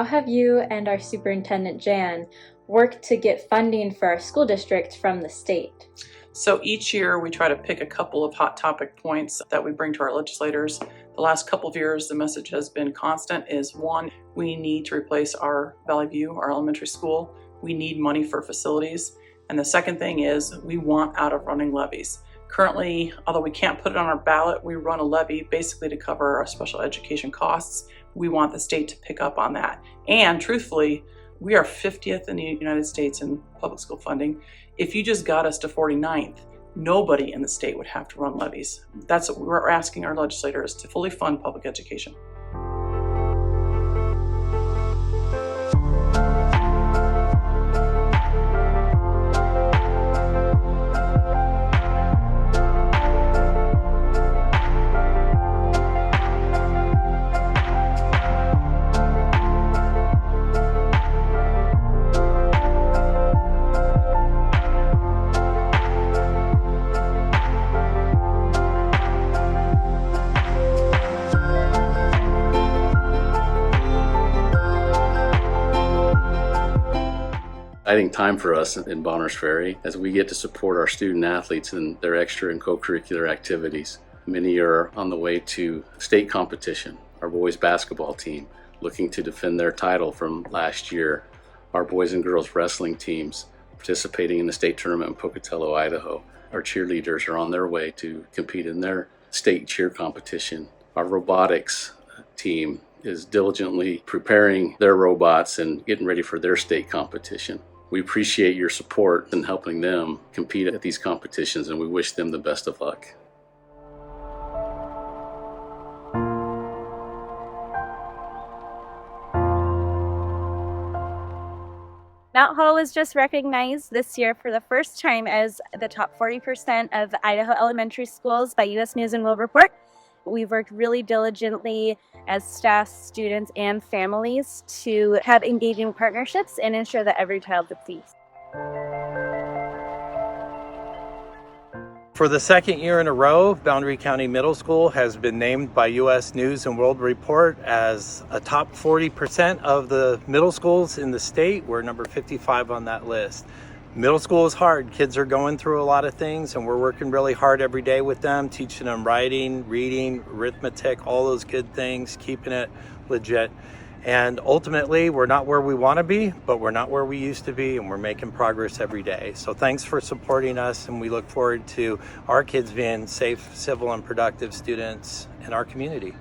how have you and our superintendent, Jan, worked to get funding for our school district from the state? So each year we try to pick a couple of hot topic points that we bring to our legislators. The last couple of years, the message has been constant is one, we need to replace our Valley View, our elementary school. We need money for facilities. And the second thing is we want out of running levies. Currently, although we can't put it on our ballot, we run a levy basically to cover our special education costs. We want the state to pick up on that. And truthfully, we are 50th in the United States in public school funding. If you just got us to 49th, nobody in the state would have to run levies. That's what we're asking our legislators, to fully fund public education. Exciting time for us in Bonners Ferry as we get to support our student athletes in their extra and co-curricular activities. Many are on the way to state competition. Our boys basketball team looking to defend their title from last year. Our boys and girls wrestling teams participating in the state tournament in Pocatello, Idaho. Our cheerleaders are on their way to compete in their state cheer competition. Our robotics team is diligently preparing their robots and getting ready for their state competition. We appreciate your support in helping them compete at these competitions, and we wish them the best of luck. Mount Hall was just recognized this year for the first time as the top 40% of Idaho elementary schools by U.S. News and World Report. We've worked really diligently as staff, students, and families to have engaging partnerships and ensure that every child succeeds. For the second year in a row, Boundary County Middle School has been named by U.S. News and World Report as a top 40% of the middle schools in the state. We're number 55 on that list. Middle school is hard. Kids are going through a lot of things, and we're working really hard every day with them, teaching them writing, reading, arithmetic, all those good things, keeping it legit. And ultimately, we're not where we want to be, but we're not where we used to be, and we're making progress every day. So thanks for supporting us, and we look forward to our kids being safe, civil, and productive students in our community.